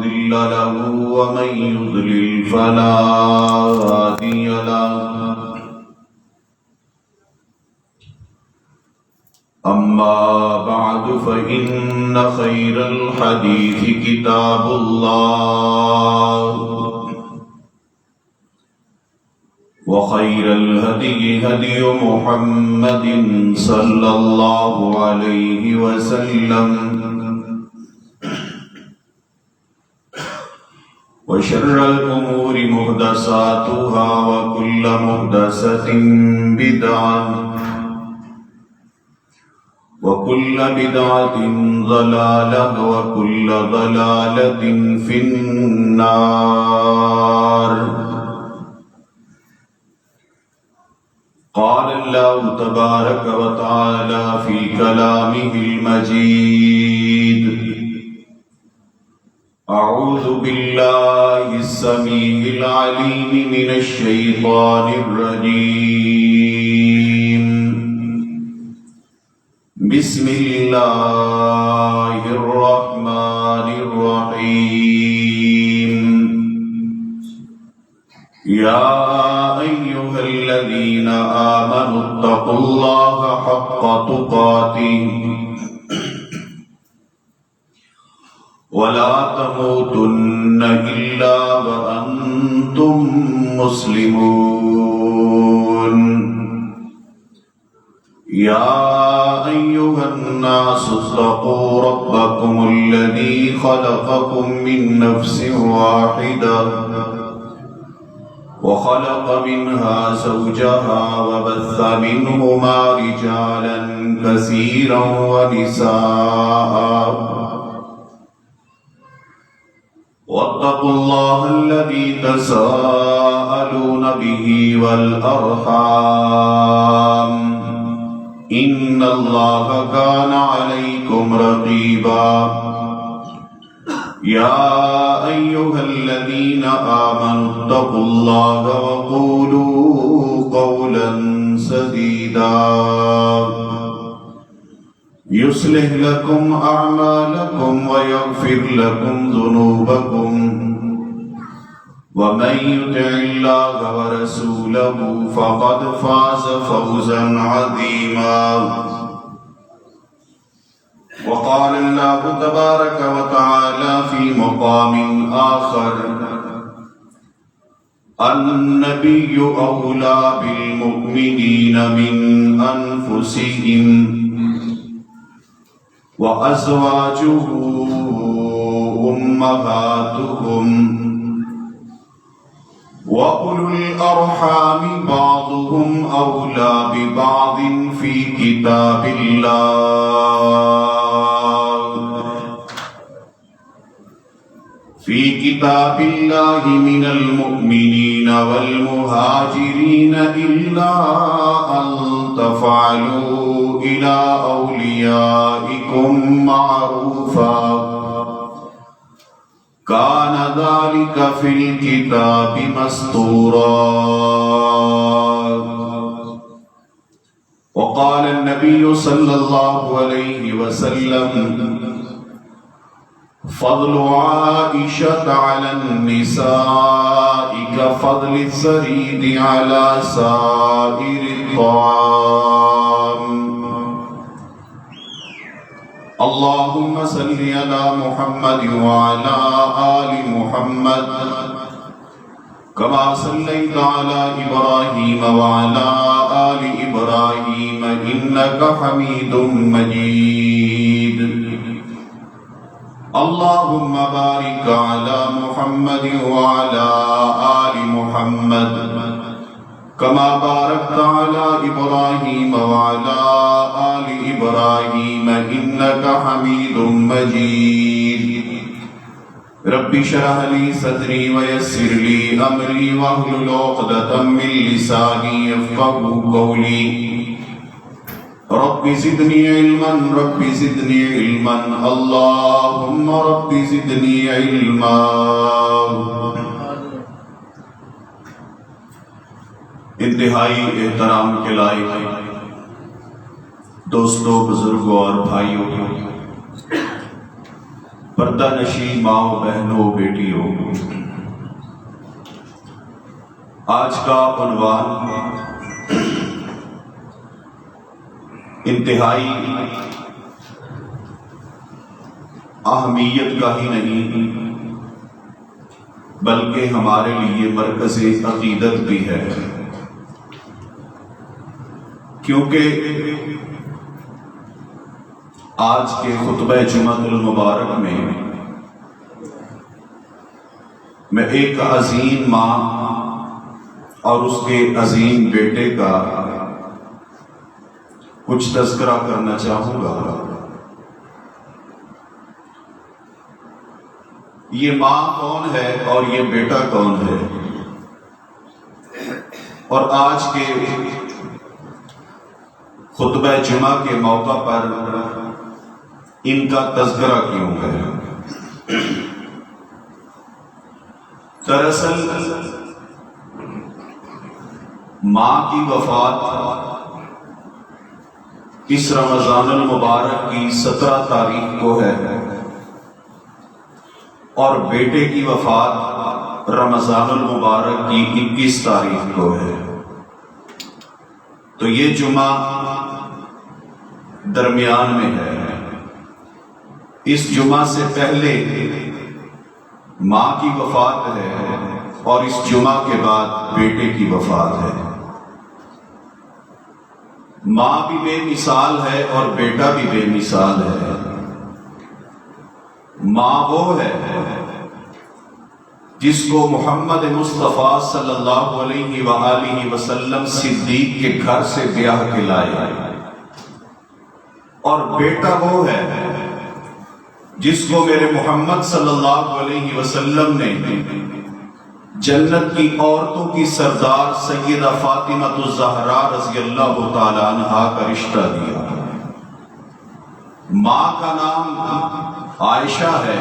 مضل له ومن يضلل فلا هادي له. أما بعد فإن خير الحديث كتاب الله وخير الهدي هدي محمد صلى الله عليه وسلم وشر الأمور محدثاتها وكل محدثة بدعة وكل بدعة ضلالة وكل ضلالة في النار. قال الله تبارك وتعالى في كلامه المجيد: أعوذ بالله السميع العليم من الشيطان الرجيم. بسم الله الرحمن الرحيم. يا أيها الذين آمنوا اتقوا الله حق تقاته ولا تموتن إلا وأنتم مسلمون. يا أيها الناس اتقوا ربكم الذي خلقكم من نفس واحدة وخلق منها زوجها وبث منهما رجالا كثيرا ونساء. واتقوا الله الذي تساءلون به والأرحام إن الله كان عليكم رقيبا. يا أيها الذين آمنوا اتقوا الله وقولوا قولا سديدا يصلح لكم أعمالكم ويغفر لكم ذنوبكم ومن يطع الله ورسوله فقد فاز فوزا عظيما. وقال الله تبارك وتعالى في مقام آخر: النبي أولى بالمؤمنين من أنفسهم وأزواجه أمهاتهم وأولو الأرحام بعضهم أولى ببعض في كتاب الله من المؤمنين والمهاجرين إلا أن تفعلوا إلى أوليائكم معروفا كان ذلك في الكتاب مسطورا. وقال النبي صلى الله عليه وسلم: فضل عائشة على النساء كفضل الثريد على سائر الطعام. اللهم صل على محمد وعلى آل محمد كما صليت على إبراهيم وعلى آل إبراهيم إنك حميد مجيد. اللهم بارك على محمد وعلى آل محمد كما باركت على إبراهيم وعلى آل إبراهيم إنك حميد مجيد. رب اشرح لي صدري ويسر لي أمري واحلل عقدة من لساني يفقهوا قولي. رب زدني علما رب زدني علما اللهم رب زدني علما. انتہائی احترام کے لائق دوستوں، بزرگوں اور بھائیوں، پردہ نشین ماؤں بہنوں بیٹیوں، آج کا عنوان انتہائی اہمیت کا ہی نہیں بلکہ ہمارے لیے مرکز عقیدت بھی ہے، کیونکہ آج کے خطبہ جمعہ المبارک میں ایک عظیم ماں اور اس کے عظیم بیٹے کا کچھ تذکرہ کرنا چاہوں گا۔ یہ ماں کون ہے اور یہ بیٹا کون ہے، اور آج کے خطبہ جمعہ کے موقع پر ان کا تذکرہ کیوں ہے؟ دراصل ماں کی وفات اس رمضان المبارک کی 17 تاریخ کو ہے اور بیٹے کی وفات رمضان المبارک کی 21 تاریخ کو ہے، تو یہ جمعہ درمیان میں ہے۔ اس جمعہ سے پہلے ماں کی وفات ہے اور اس جمعہ کے بعد بیٹے کی وفات ہے۔ ماں بھی بے مثال ہے اور بیٹا بھی بے مثال ہے۔ ماں وہ ہے جس کو محمد مصطفیٰ صلی اللہ علیہ وآلہ وسلم صدیق کے گھر سے بیاہ کے لائے، اور بیٹا وہ ہے جس کو میرے محمد صلی اللہ علیہ وسلم نے جنت کی عورتوں کی سردار سیدہ فاطمہ الزہرا رضی اللہ تعالی عنہا کا رشتہ دیا۔ ماں کا نام عائشہ ہے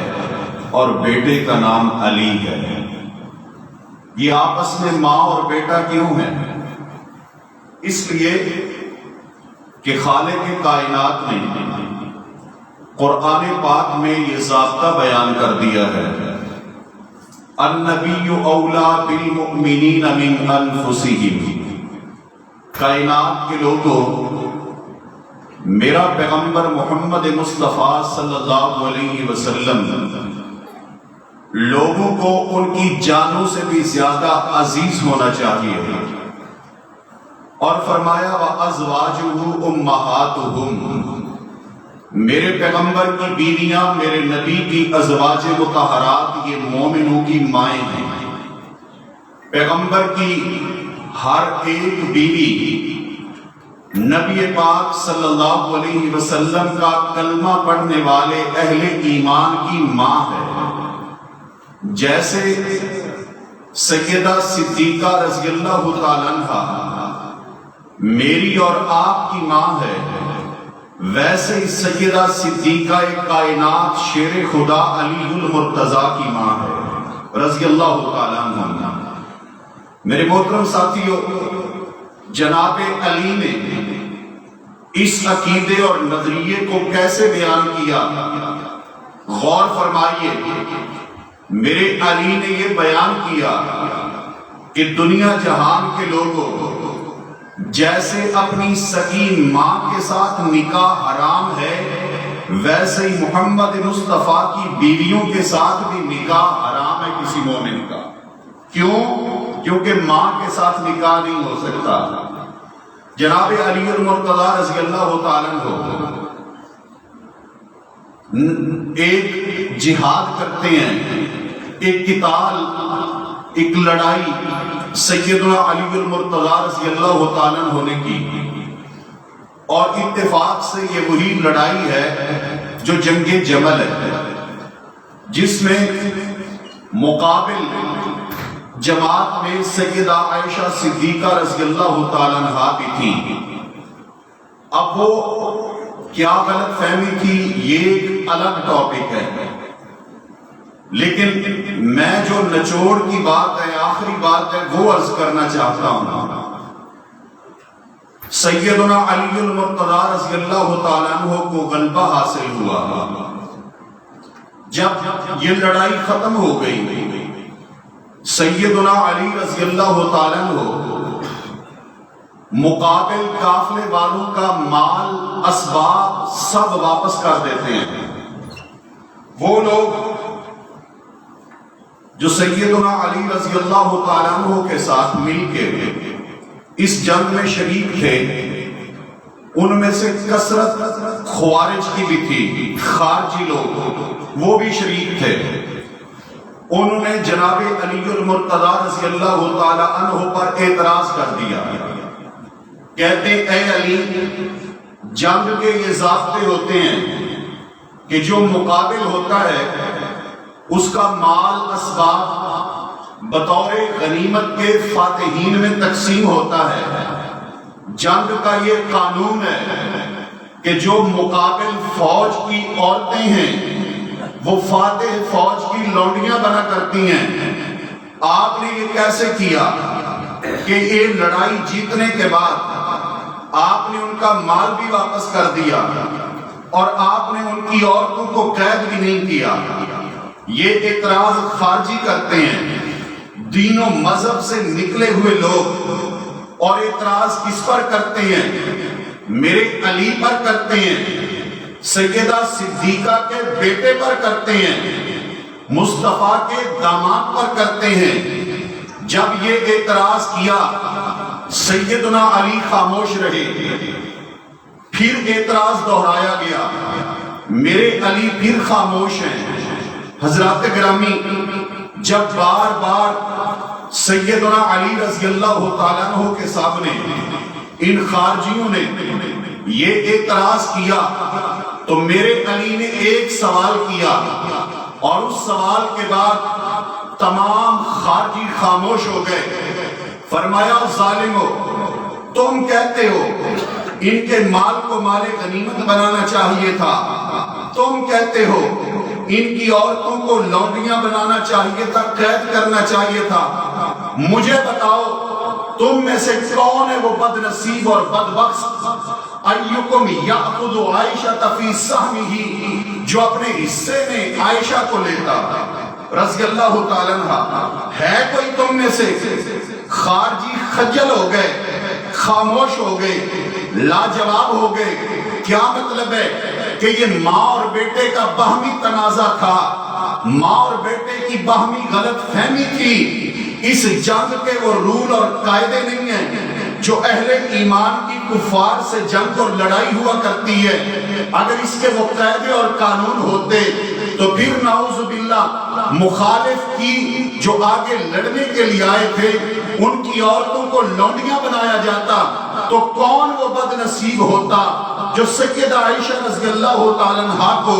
اور بیٹے کا نام علی ہے۔ یہ آپس میں ماں اور بیٹا کیوں ہیں؟ اس لیے کہ خالق کائنات نے قرآن پاک میں یہ ضابطہ بیان کر دیا ہے، النبی اولا بالمؤمنین من انفسہم، کائنات کے لوگوں میرا پیغمبر محمد مصطفیٰ صلی اللہ علیہ وسلم لوگوں کو ان کی جانوں سے بھی زیادہ عزیز ہونا چاہیے، اور فرمایا وَأَزْوَاجُهُ أُمَّهَاتُهُمْ، میرے پیغمبر کی بیویاں میرے نبی کی ازواج مطہرات یہ مومنوں کی مائیں ہیں۔ پیغمبر کی ہر ایک بیوی نبی پاک صلی اللہ علیہ وسلم کا کلمہ پڑھنے والے اہل ایمان کی ماں ہے۔ جیسے سیدہ صدیقہ رضی اللہ تعالی عنہا میری اور آپ کی ماں ہے، ویسے ہی سیدہ صدیقہ کائنات شیر خدا علی المرتضیٰ کی ماں ہے رضی اللہ تعالی عنہ۔ میرے محترم ساتھیو، جناب علی نے اس عقیدے اور نظریے کو کیسے بیان کیا؟ غور فرمائیے، میرے علی نے یہ بیان کیا کہ دنیا جہان کے لوگوں جیسے اپنی سکی ماں کے ساتھ نکاح حرام ہے، ویسے ہی محمد مصطفیٰ کی بیویوں کے ساتھ بھی نکاح حرام ہے کسی مومن کا۔ کیوں؟ کیونکہ ماں کے ساتھ نکاح نہیں ہو سکتا۔ جناب علی المرتضیٰ رضی اللہ تعالیٰ عنہ ایک جہاد کرتے ہیں، ایک قتال، ایک لڑائی سیدنا علی المرتضیٰ رضی اللہ تعالیٰ عنہ نے کی، اور اتفاق سے یہ وہی لڑائی ہے جو جنگ جمل ہے، جس میں مقابل جماعت میں سیدہ عائشہ صدیقہ رضی اللہ تعالیٰ عنہا بھی تھی۔ اب وہ کیا غلط فہمی تھی یہ ایک الگ ٹاپک ہے، لیکن میں جو نچوڑ کی بات ہے، آخری بات ہے، وہ عرض کرنا چاہتا ہوں۔ سیدنا علی المرتضیٰ رضی اللہ تعالیٰ عنہ کو غلبہ حاصل ہوا، جب یہ لڑائی ختم ہو گئی، سیدنا علی رضی اللہ تعالیٰ عنہ مقابل قافلے والوں کا مال اسباب سب واپس کر دیتے ہیں۔ وہ لوگ جو سیدنا علی رضی اللہ تعالیٰ عنہ کے ساتھ مل کے اس جنگ میں شریک تھے، ان میں سے کثرت خوارج کی بھی تھی، خارجی لوگ وہ بھی شریک تھے۔ انہوں نے جناب علی المرتضیٰ رضی اللہ تعالی عنہ پر اعتراض کر دیا، کہتے اے علی، جنگ کے یہ ضابطے ہوتے ہیں کہ جو مقابل ہوتا ہے اس کا مال اسباب بطور غنیمت کے فاتحین میں تقسیم ہوتا ہے۔ جنگ کا یہ قانون ہے کہ جو مقابل فوج کی عورتیں ہیں وہ فاتح فوج کی لونڈیاں بنا کرتی ہیں۔ آپ نے یہ کیسے کیا کہ یہ لڑائی جیتنے کے بعد آپ نے ان کا مال بھی واپس کر دیا اور آپ نے ان کی عورتوں کو قید بھی نہیں کیا۔ یہ اعتراض خارجی کرتے ہیں، دین و مذہب سے نکلے ہوئے لوگ، اور اعتراض کس پر کرتے ہیں؟ میرے علی پر کرتے ہیں، سیدہ صدیقہ کے بیٹے پر کرتے ہیں، مصطفیٰ کے داماد پر کرتے ہیں۔ جب یہ اعتراض کیا سیدنا علی خاموش رہے، پھر اعتراض دہرایا گیا، میرے علی پھر خاموش ہیں۔ حضرات گرامی، جب بار بار سیدنا علی رضی اللہ تعالیٰ عنہ کے سامنے ان خارجیوں نے یہ اعتراض کیا تو میرے علی نے ایک سوال کیا، اور اس سوال کے بعد تمام خارجی خاموش ہو گئے۔ فرمایا ظالمو، تم کہتے ہو ان کے مال کو مال غنیمت بنانا چاہیے تھا، تم کہتے ہو ان کی عورتوں کو لونڈیاں بنانا چاہیے تھا، قید کرنا چاہیے تھا۔ مجھے بتاؤ تم میں سے کون ہے وہ بد نصیب اور بدبخت، ایکم یاخذ عائشہ فی سہمہ، جو اپنے حصے میں عائشہ کو لیتا رضی اللہ تعالیٰ عنہ؟ ہے کوئی تم میں سے؟ خارجی خجل ہو گئے، خاموش ہو گئے، لاجواب ہو گئے۔ کیا مطلب ہے کہ یہ ماں اور بیٹے کا باہمی تنازع تھا، ماں اور بیٹے کی باہمی غلط فہمی تھی۔ اس جنگ کے وہ رول اور قاعدے نہیں ہیں جو اہل ایمان کی کفار سے جنگ اور لڑائی ہوا کرتی ہے۔ اگر اس کے وہ قاعدے اور قانون ہوتے تو پھر نعوذ باللہ مخالف کی جو آگے لڑنے کے لیے آئے تھے ان کی عورتوں کو لونڈیاں بنایا جاتا، تو کون وہ بد نصیب ہوتا جو سیدہ عائشہ رضی اللہ تعالیٰ عنہا کو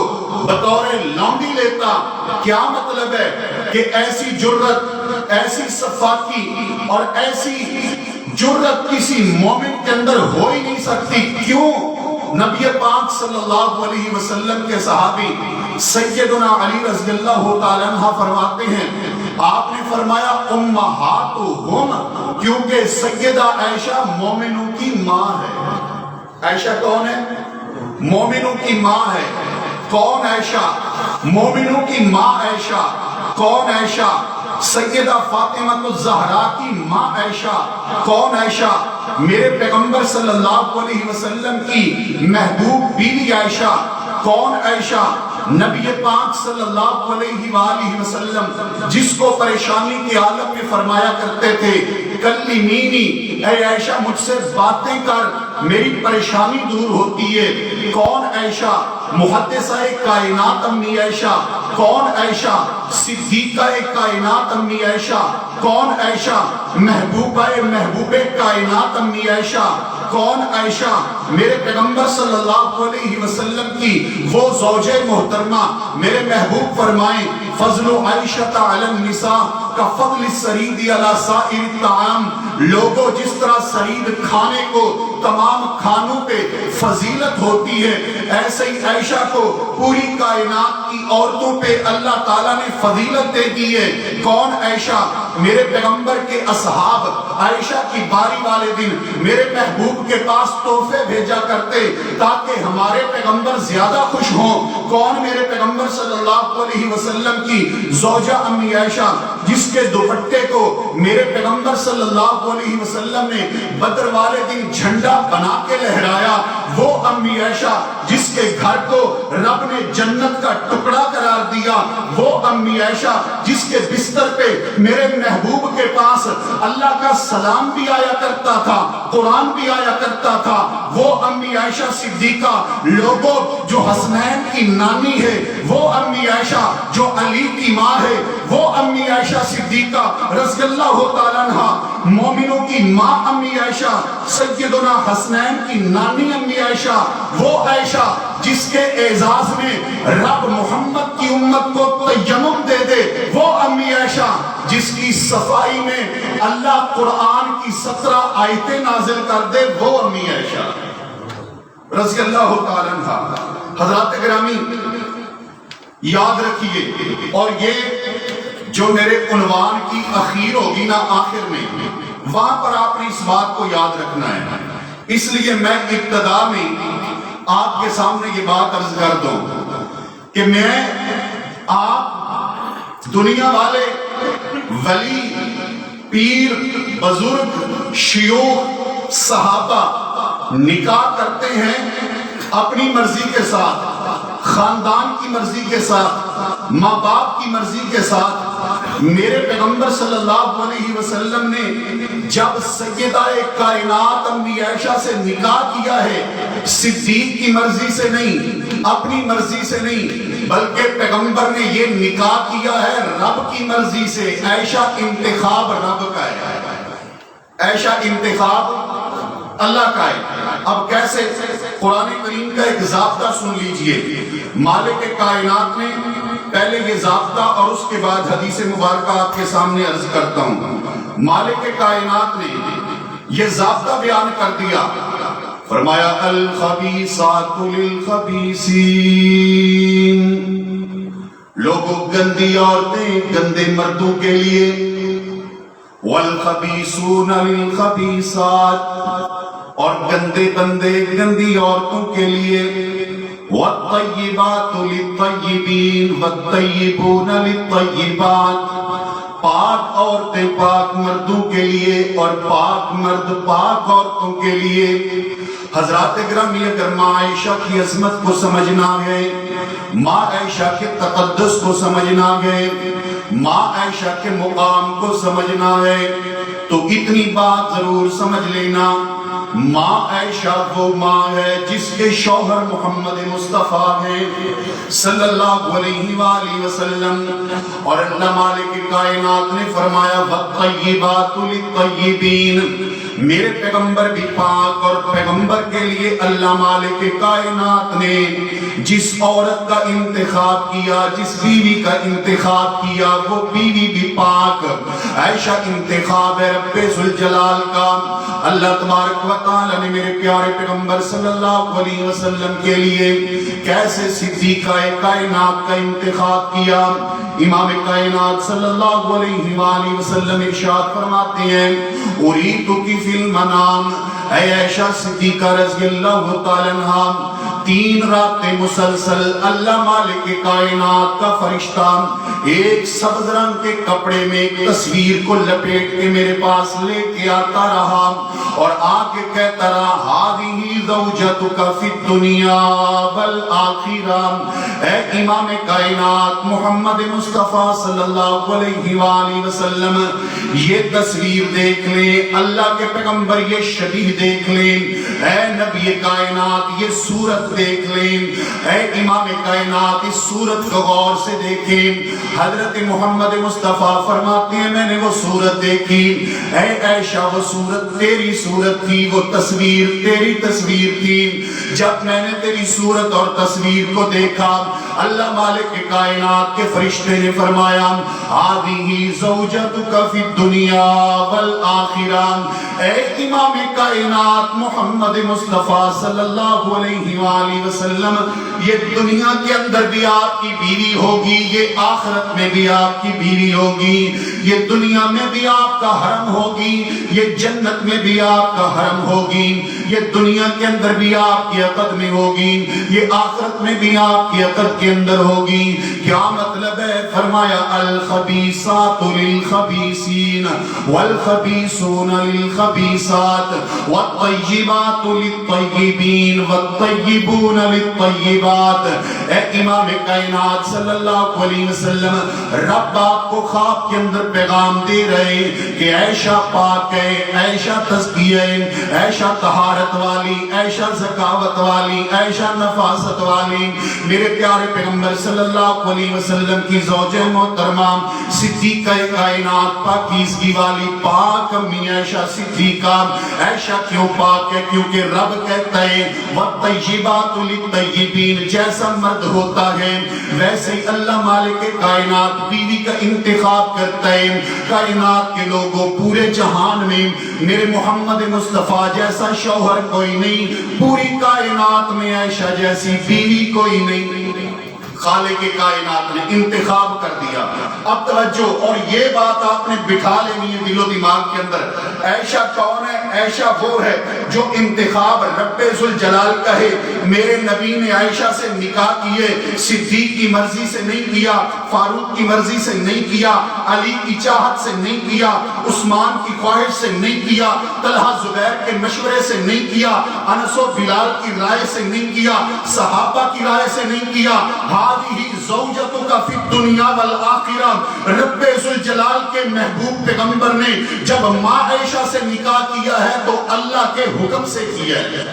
بطور لونڈی لیتا۔ کیا مطلب ہے کہ ایسی جرت، ایسی صفاکی اور ایسی جرت کسی مومن کے اندر ہو ہی نہیں سکتی۔ کیوں؟ نبی پاک صلی اللہ علیہ وسلم کے صحابی سیدنا علی رضی اللہ تعالیٰ عنہ فرماتے ہیں، آپ نے فرمایا امہاتہم، کیونکہ سیدہ عائشہ مومنوں کی ماں ہے۔ عائشہ کون ہے؟ مومنوں کی ماں ہے۔ کون عائشہ؟ مومنوں کی ماں عائشہ۔ کون عائشہ؟ سیدہ فاطمہ الزہرا کی ماں عائشہ۔ کون عائشہ؟ میرے پیغمبر صلی اللہ علیہ وسلم کی محبوب بیوی عائشہ۔ کون عائشہ؟ نبی پاک صلی اللہ علیہ وآلہ وسلم جس کو پریشانی کے عالم میں فرمایا کرتے تھے کلمینی، اے عائشہ مجھ سے باتیں کر، میری پریشانی دور ہوتی ہے۔ کون عائشہ؟ محدثہ کائنات امی عائشہ۔ کون عائشہ؟ صدیقہ کائنات امی عائشہ۔ کون عائشہ؟ محبوبہ محبوب کائنات امی عائشہ۔ کون عائشہ؟ میرے پیغمبر صلی اللہ علیہ وسلم کی وہ زوجہ محترمہ۔ میرے محبوب فرمائیں فضل عائشہ علی النساء کا فضل السرید علی سائر الطعام۔ لوگوں جس طرح سرید کھانے کو تمام کھانوں پہ فضیلت ہوتی ہے، ایسے ہی عائشہ کو پوری کائنات کی عورتوں پہ اللہ تعالیٰ نے فضیلت دے دی ہے۔ کون عائشہ؟ میرے پیغمبر کے اصحاب عائشہ کی باری والے دن میرے محبوب کے پاس تحفے بھیجا کرتے تاکہ ہمارے پیغمبر زیادہ خوش ہوں۔ کون میرے پیغمبر صلی اللہ علیہ وسلم کی زوجہ امی عائشہ جس کے دوپٹے کو میرے پیغمبر صلی اللہ علیہ وسلم نے بدر والے دن جھنڈا بنا کے لہرایا، وہ امی عائشہ جس کے گھر کو رب نے جنت کا ٹکڑا قرار دیا، وہ امی عائشہ جس کے بستر پہ میرے محبوب کے پاس اللہ کا سلام بھی آیا کرتا تھا، قرآن بھی آیا کرتا تھا، وہ امی عائشہ صدیقہ لوگوں جو حسنین کی نانی ہے، وہ امی عائشہ جو علی کی ماں ہے، وہ امی عائشہ صدیقہ رضی اللہ تعالیٰ عنہ مومنوں کی ماں امی عائشہ، سیدنا حسنین کی نانی امی عائشہ، وہ عائشہ جس کے اعزاز میں رب محمد کی امت کو تیمم دے دے، وہ امی عائشہ جس کی صفائی میں اللہ قرآن کی 17 آیتیں نازل کر دے، وہ امی عائشہ رضی اللہ تعالیٰ عنہ۔ حضرات گرامی یاد رکھیے، اور یہ جو میرے عنوان کی اخیر ہوگی نا آخر میں، وہاں پر آپ نے اس بات کو یاد رکھنا ہے، اس لیے میں ابتدا میں آپ کے سامنے یہ بات عرض کر دوں کہ میں آپ دنیا والے ولی، پیر، بزرگ، شیوخ، صحابہ نکاح کرتے ہیں اپنی مرضی کے ساتھ، خاندان کی مرضی کے ساتھ، ماں باپ کی مرضی کے ساتھ۔ میرے پیغمبر صلی اللہ علیہ وسلم نے جب سیدہ کائنات امی عائشہ سے نکاح کیا ہے، صدیق کی مرضی سے نہیں، اپنی مرضی سے نہیں، بلکہ پیغمبر نے یہ نکاح کیا ہے رب کی مرضی سے۔ عائشہ انتخاب رب کا ہے، عائشہ انتخاب اللہ کا ہے۔ اب کیسے؟ قرآن کریم کا ایک ضابطہ سن لیجئے، مالک کائنات نے پہلے یہ ضابطہ اور اس کے بعد حدیث مبارکہ آپ کے سامنے عرض کرتا ہوں۔ مالک کائنات نے یہ ضابطہ بیان کر دیا، فرمایا الخبیثات للخبیثین، لوگوں گندی عورتیں گندے مردوں کے لیے، والخبیثون للخبیثات، اور گندے بندے گندی عورتوں کے لیے، والطیبات للطیبین والطیبون للطیبات، پاک عورتیں پاک مردوں کے لیے اور پاک مرد پاک عورتوں کے لیے۔ حضرات گرامی اگر ماں عائشہ کی عظمت کو سمجھنا ہے، ماں عائشہ کے تقدس کو سمجھنا ہے، ماں عائشہ کے مقام کو سمجھنا ہے، تو اتنی بات ضرور سمجھ لینا، ماں عائشہ وہ ماں ہے جس کے شوہر محمد مصطفیٰ ہیں صلی اللہ علیہ وآلہ وسلم، اور اللہ مالک کائنات نے فرمایا والطیبات للطیبین، میرے پیغمبر بھی پاک، اور پیغمبر کے لیے اللہ مالک کائنات نے جس عورت کا انتخاب کیا، جس بیوی کا انتخاب کیا، وہ بیوی بھی پاک۔ عائشہ انتخاب ہے رب ذوالجلال کا۔ اللہ تبارک و تعالی نے میرے پیارے پیغمبر صلی اللہ علیہ وسلم کے لیے کیسے صدیقہ کائنات کا انتخاب کیا۔ امام کائنات صلی اللہ علیہ وآلہ وسلم ارشاد فرماتے ہیں اریتک فی المنام، اے عائشہ صدیقہ رضی اللہ تعالی عنہ، 3 راتیں مسلسل اللہ مالک کائنات کا فرشتہ ایک سبز رنگ کے کپڑے میں ایک تصویر کو لپیٹ کے میرے پاس لے کے آتا رہا اور آ کے کہتا رہا ہذہ زوجتک فی الدنیا والآخرہ، اے امام کائنات محمد مصطفیٰ صلی اللہ علیہ وآلہ وسلم، یہ تصویر دیکھ لیں، اللہ کے پیغمبر یہ شبیہ دیکھ لیں، اے نبی کائنات یہ صورت دیکھ لیں، اے امام کائنات اس صورت کو غور سے دیکھیں۔ حضرت محمد مصطفیٰ فرماتے ہیں میں نے وہ صورت دیکھی، اے عائشہ وہ صورت تیری صورت تھی، وہ تصویر تیری تصویر تھی۔ جب میں نے تیری صورت اور تصویر کو دیکھا، اللہ مالک کائنات کے فرشتے نے فرمایا ہذہ زوجتک فی الدنیا والآخرہ، اے امام کائنات کائنات محمد مصطفیٰ صلی اللہ علیہ وآلہ وسلم یہ دنیا کے اندر بھی آپ کی بیوی ہوگی، یہ آخرت میں بھی آپ کی بیوی ہوگی، یہ دنیا میں بھی آپ کا حرم ہوگی، یہ جنت میں بھی آپ کا حرم ہوگی، یہ دنیا کے اندر بھی آپ کی عقد میں ہوگی، یہ آخرت میں بھی آپ کی عقد کے اندر ہوگی۔ کیا مطلب ہے؟ فرمایا الخبیثات للخبیثین والخبیثون للخبیثات والطیبات للطیبین والطیبون للطیبات۔ اے امام کائنات صلی اللہ علیہ وسلم، رب آپ کو خواب کے اندر پیغام دے رہے کہ عائشہ پاک ہے، عائشہ تزکیہ ہے، عائشہ طہارت والی، عائشہ ذکاوت والی، عائشہ نفاست والی۔ میرے پیارے پیغمبر صلی اللہ علیہ وسلم کی زوجہ محترمہ صدیقہ کائنات پاکیزگی والی پاک امی عائشہ صدیقہ۔ عائشہ کیوں پاک ہے؟ کیونکہ رب کہتا ہے وَالطَّيِّبَاتُ لِلطَّيِّبِينَ، جیسا مرد ہوتا ہے ویسے ہی اللہ مالک کائنات بیوی کا انتخاب کرتا ہے۔ کائنات کے لوگوں، پورے جہان میں میرے محمد مصطفیٰ جیسا شوہر کوئی نہیں، پوری کائنات میں عائشہ جیسی بیوی کوئی نہیں۔ خالق کائنات نے انتخاب کر دیا۔ اب توجہ، اور یہ بات آپ نے بٹھا لینی ہے دل و دماغ کے اندر۔ عائشہ کون ہے؟ عائشہ وہ ہے جو انتخاب رب ذوالجلال کا ہے۔ میرے نبی نے عائشہ سے نکاح کیے، صدیق کی مرضی سے نہیں کیا، فاروق کی مرضی سے نہیں کیا، علی کی چاہت سے نہیں کیا، عثمان کی خواہش سے نہیں کیا، طلحہ زبیر کے مشورے سے نہیں کیا، انس و بلال کی رائے سے نہیں کیا، صحابہ کی رائے سے نہیں کیا۔ ہی زوجتک فی الدنیا والآخرہ، رب ذوالجلال کے محبوب پیغمبر نے جب ماں عائشہ سے نکاح کیا ہے تو اللہ کے حکم سے کیا ہے،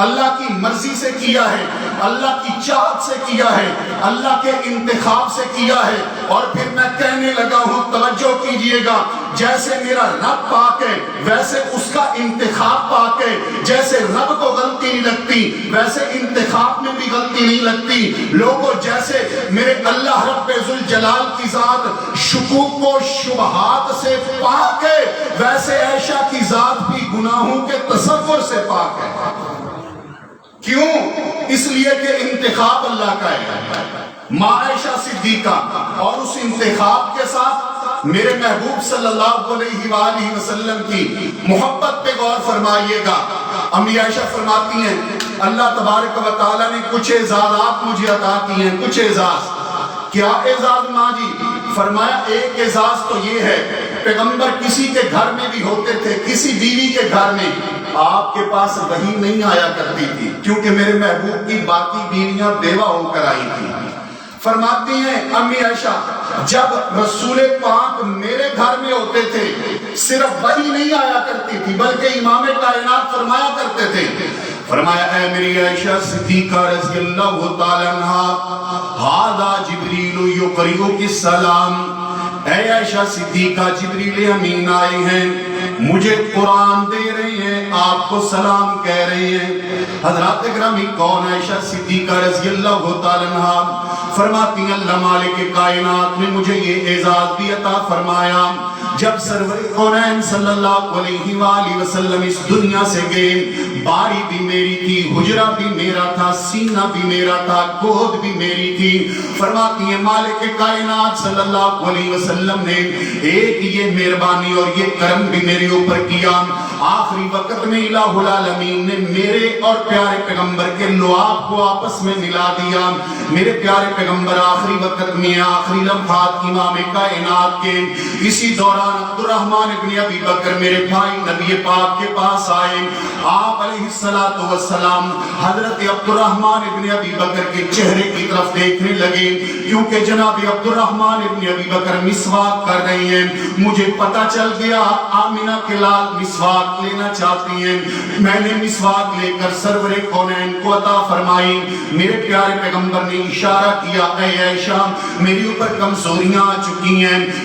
اللہ کی مرضی سے کیا ہے، اللہ کی چاہت سے کیا ہے، اللہ کے انتخاب سے کیا ہے۔ اور پھر میں کہنے لگا ہوں، توجہ کیجئے گا، جیسے میرا رب پاک ہے ویسے اس کا انتخاب پاک ہے۔ جیسے رب کو غلطی نہیں لگتی ویسے انتخاب میں بھی غلطی نہیں لگتی۔ لوگوں، جیسے میرے اللہ رب ذوالجلال کی ذات شکوک و شبہات سے پاک ہے ویسے عائشہ کی ذات بھی گناہوں کے تصور سے پاک ہے۔ کیوں؟ اس لیے کہ انتخاب اللہ کا ہے، ماں عائشہ صدیقہ، اور اس انتخاب کے ساتھ میرے محبوب صلی اللہ علیہ وآلہ وسلم کی محبت پہ غور فرمائیے گا۔ امی عائشہ فرماتی ہیں اللہ تبارک و تعالیٰ نے کچھ اعزازات مجھے عطا کی ہیں، کچھ اعزاز۔ کیا اعزاز ماں جی؟ فرمایا ایک اعزاز تو یہ ہے، پیغمبر کسی کے گھر میں بھی ہوتے تھے، کسی بیوی کے گھر میں، آپ کے پاس وحی نہیں آیا کرتی تھی کیونکہ میرے محبوب کی باقی بیویاں بیوہ ہو کر آئی تھی۔ فرماتی ہیں امی عائشہ جب رسول پاک میرے گھر میں ہوتے تھے صرف وحی نہیں آیا کرتی تھی بلکہ امام کائنات فرمایا کرتے تھے۔ فرمایا اے میری عائشہ صدیقہ رضی اللہ تعالی عنہا، ھذا جبریل یقرئک السلام، اے عائشہ صدیقہ جبریل امین آئے ہیں، مجھے قرآن دے رہے ہیں، آپ کو سلام کہہ رہے ہیں۔ حضرات گرامی، کون عائشہ صدیقہ رضی اللہ تعالی عنہا؟ فرماتی ہیں اللہ مالک کائنات نے مجھے یہ اعزاز بھی عطا فرمایا جب سرور کونین صلی اللہ علیہ وآلہ وسلم اس دنیا سے گئے، باری بھی میری تھی، حجرہ بھی میرا تھا، سینہ بھی میرا تھا، گود بھی میری تھی۔ فرماتی ہیں مالک کائنات صلی اللہ علیہ وسلم نے ایک یہ مہربانی اور یہ کرم بھی میرے اوپر کیا، آخری وقت میں الہ العالمین نے میرے اور پیارے پیغمبر کے لعاب کو آپس میں ملا دیا۔ میرے پیارے پیغمبر آخری وقت میں، آخری لمحات امام کائنات کے اسی دوران عبد الرحمن ابن ابی بکر میرے بھائی نبی پاک کے پاس آئے۔ آپ علیہ السلام حضرت عبد الرحمن ابن ابی بکر کے چہرے کی طرف دیکھنے لگے کیونکہ جناب عبد الرحمن ابن ابی بکر مسواک کر رہے ہیں۔ مجھے پتا چل گیا آمنہ کے لال مسواک لینا چاہتی ہیں، میں نے مسواک لے کر سرور کونین کو عطا فرمائی۔ میرے پیارے پیغمبر نے اشارہ کیا اے عائشہ میری اوپر کمزوریاں آ چکی ہیں،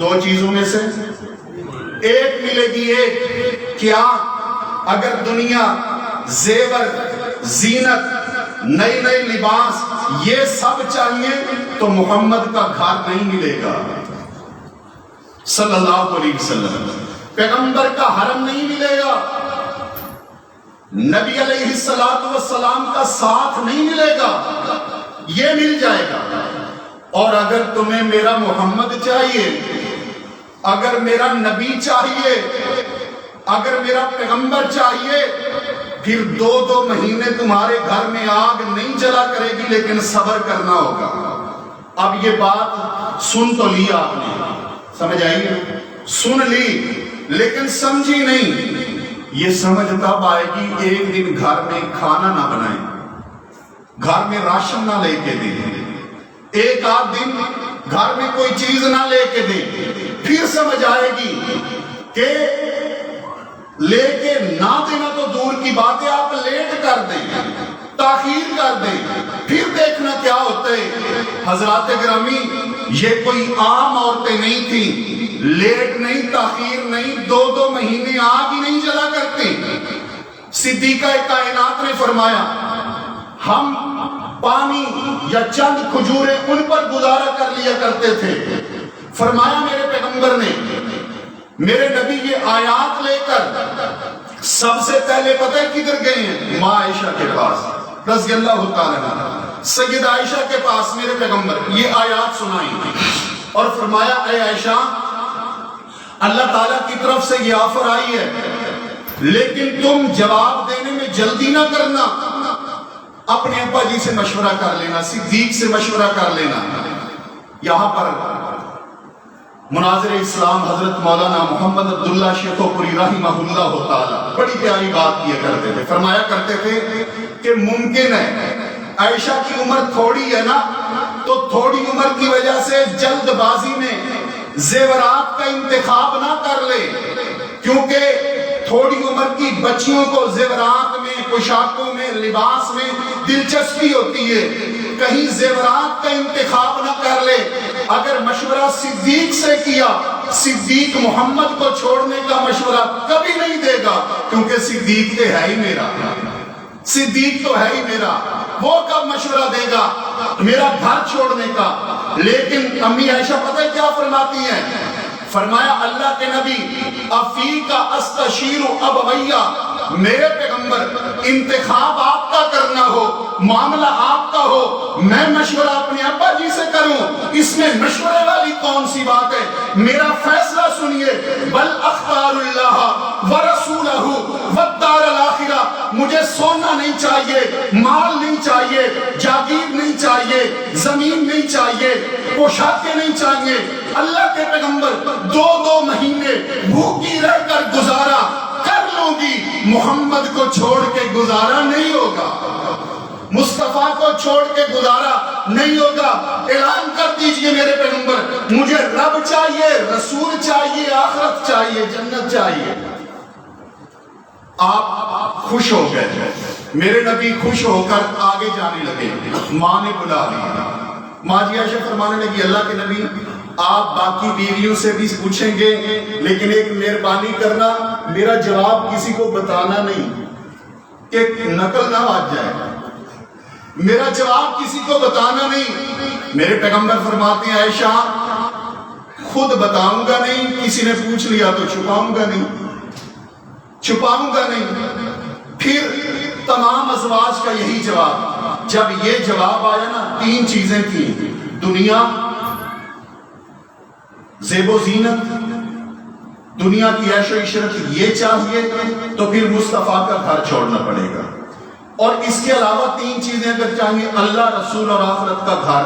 دو چیزوں میں سے ایک ملے گی. ایک کیا؟ اگر دنیا، زیور، زینت، نئی نئی لباس یہ سب چاہیے تو محمد کا گھر نہیں ملے گا صلی اللہ علیہ وسلم. پیغمبر کا حرم نہیں ملے گا، نبی علیہ السلام کا ساتھ نہیں ملے گا، یہ مل جائے گا. اور اگر تمہیں میرا محمد چاہیے، اگر میرا نبی چاہیے، اگر میرا پیغمبر چاہیے، پھر 2 مہینے تمہارے گھر میں آگ نہیں جلا کرے گی، لیکن صبر کرنا ہوگا. اب یہ بات سن تو لی آپ نے، سمجھ آئی؟ سن لی لیکن سمجھی نہیں. یہ سمجھ تب آئے گی ایک دن گھر میں کھانا نہ بنائیں، گھر میں راشن نہ لے کے دیں، ایک آدھ دن گھر میں کوئی چیز نہ لے کے دیں. پھر سمجھ آئے گی کہ لے کے نہ دینا تو دور کی بات ہے، آپ لیٹ کر دیں، تاخیر کر دیں، پھر دیکھنا کیا ہوتا ہے. حضرات گرامی، یہ کوئی عام عورتیں نہیں تھیں، لیٹ نہیں، تاخیر نہیں، 2 مہینے آگ ہی نہیں جلا کرتی. صدیقہ کائنات نے فرمایا ہم پانی یا چند کھجوریں ان پر گزارا کر لیا کرتے تھے. فرمایا میرے پیغمبر نے، میرے نبی یہ آیات لے کر سب سے پہلے پتہ ہے کدھر گئے ہیں؟ ماں عائشہ کے پاس رضی اللہ تعالیٰ عنہا. سید عائشہ کے پاس میرے پیغمبر یہ آیات سنائیں اور فرمایا اے عائشہ، اللہ تعالیٰ کی طرف سے یہ آفر آئی ہے، لیکن تم جواب دینے میں جلدی نہ کرنا، اپنے ابا جی سے مشورہ کر لینا، صدیق سے مشورہ کر لینا. یہاں پر مناظر اسلام حضرت مولانا محمد عبداللہ شیخوپوری رحمہ اللہ تعالی بڑی پیاری بات کیا کرتے تھے. فرمایا کرتے تھے کہ ممکن ہے عائشہ کی عمر تھوڑی ہے نا، تو تھوڑی عمر کی وجہ سے جلد بازی میں زیورات کا انتخاب نہ کر لے، کیونکہ تھوڑی عمر کی بچیوں کو زیورات میں، پوشاکوں میں، لباس میں دلچسپی ہوتی ہے، کہیں زیورات کا انتخاب نہ کر لے. اگر مشورہ صدیق سے کیا، صدیق محمد کو چھوڑنے کا مشورہ کبھی نہیں دے گا، کیونکہ صدیق تو ہے ہی میرا، صدیق تو ہے ہی میرا، وہ کب مشورہ دے گا میرا گھر چھوڑنے کا. لیکن امی عائشہ پتہ ہے کیا فرماتی ہیں؟ فرمایا اللہ کے نبی افیکا استشیر ابویہ، میرے پیغمبر انتخاب آپ کا کرنا ہو، معاملہ آپ کا ہو، میں مشورہ اپنے ابا جی سے کروں، اس میں مشورے والی کون سی بات ہے؟ میرا فیصلہ سنیے. بل اختار اللہ ورسولہ والدار الآخرہ، مجھے سونا نہیں چاہیے، مال نہیں چاہیے، جاگیر نہیں چاہیے، زمین نہیں چاہیے، پوشاکیں نہیں چاہیے. اللہ کے پیغمبر 2 مہینے بھوکی رہ کر گزارا کر لوں گی، محمد کو چھوڑ کے گزارا نہیں ہوگا، مصطفیٰ کو چھوڑ کے گزارا نہیں ہوگا. اعلان کر دیجئے میرے پیغمبر، مجھے رب چاہیے، رسول چاہیے، آخرت چاہیے، جنت چاہیے. آپ خوش ہو گئے، میرے نبی خوش ہو کر آگے جانے لگے. ماں نے بلا لیا. ماں جی عائشہ فرمانے لگی اللہ کے نبی آپ باقی بیویوں سے بھی پوچھیں گے، لیکن ایک مہربانی کرنا، میرا جواب کسی کو بتانا نہیں کہ نقل نہ آ جائے، میرا جواب کسی کو بتانا نہیں. میرے پیغمبر فرماتے ہیں عائشہ خود بتاؤں گا نہیں، کسی نے پوچھ لیا تو چھپاؤں گا نہیں، چھپاؤں گا نہیں. پھر تمام ازواج کا یہی جواب. جب یہ جواب آیا نا، 3 چیزیں تھیں، دنیا، زیب و زینت، دنیا کی عیش و عشرت یہ چاہیے تو پھر مصطفیٰ کا گھر چھوڑنا پڑے گا. اور اس کے علاوہ 3 چیزیں اگر چاہیے، اللہ، رسول اور آخرت کا گھر،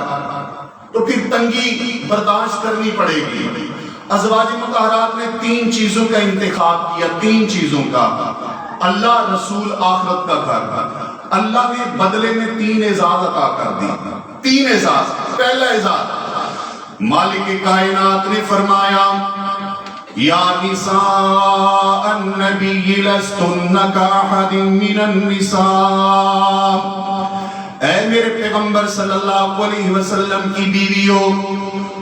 تو پھر تنگی برداشت کرنی پڑے گی. ازواج مطہرات نے 3 چیزوں کا انتخاب کیا، 3 چیزوں کا، اللہ، رسول، آخرت کا گھر. اللہ نے بدلے میں 3 اعزاز عطا کر دی. 3 اعزاز. پہلا اعزاز مالک کائنات نے فرمایا یا نساء النبی لستن کاحد من النساء، اے میرے پیغمبر صلی اللہ علیہ وسلم کی بیویوں،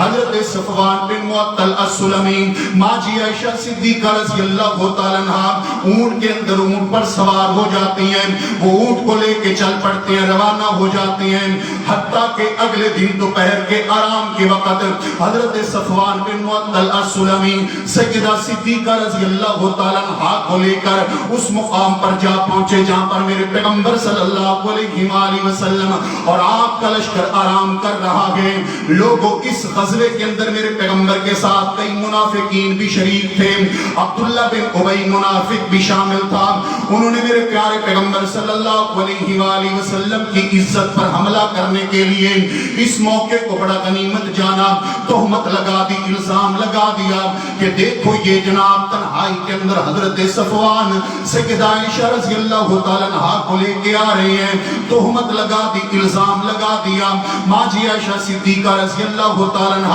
حضرت صفوان بن معطل السلمی، ماں جی عائشہ صدیقہ رضی اللہ تعالیٰ عنہ اونٹ کے اندر اونٹ پر سوار ہو جاتی ہیں، وہ اونٹ کو لے کے چل پڑتے ہیں، روانہ ہو جاتی ہیں، حتیٰ کہ اگلے دن دوپہر کے آرام کے وقت حضرت صفوان بن معطل السلمی سیدہ صدیقہ رضی اللہ تعالیٰ عنہ کو لے کر اس مقام پر جا پہنچے جہاں پر میرے پیغمبر صلی اللہ علیہ وآلہ وسلم اور آپ کا لشکر آرام کر رہا ہے۔ لوگوں اس غزوے کے اندر میرے پیغمبر کے ساتھ کئی منافقین بھی شریک تھے، عبداللہ بن ابی منافق بھی شامل تھا۔ انہوں نے میرے پیارے پیغمبر صلی اللہ علیہ وآلہ وسلم کی عزت پر حملہ کرنے کے لیے اس موقع کو بڑا غنیمت جانا، تہمت لگا دی، الزام لگا دیا کہ دیکھو یہ جناب تنہائی کے اندر حضرت صفوان سیدہ عائشہ رضی اللہ تعالیٰ عنہ کو لے کے آ رہے ہیں، تہمت لگا دی، الزام لگا دیا۔ ماں جی عائشہ صدیقہ رضی اللہ تعالیٰ عنہ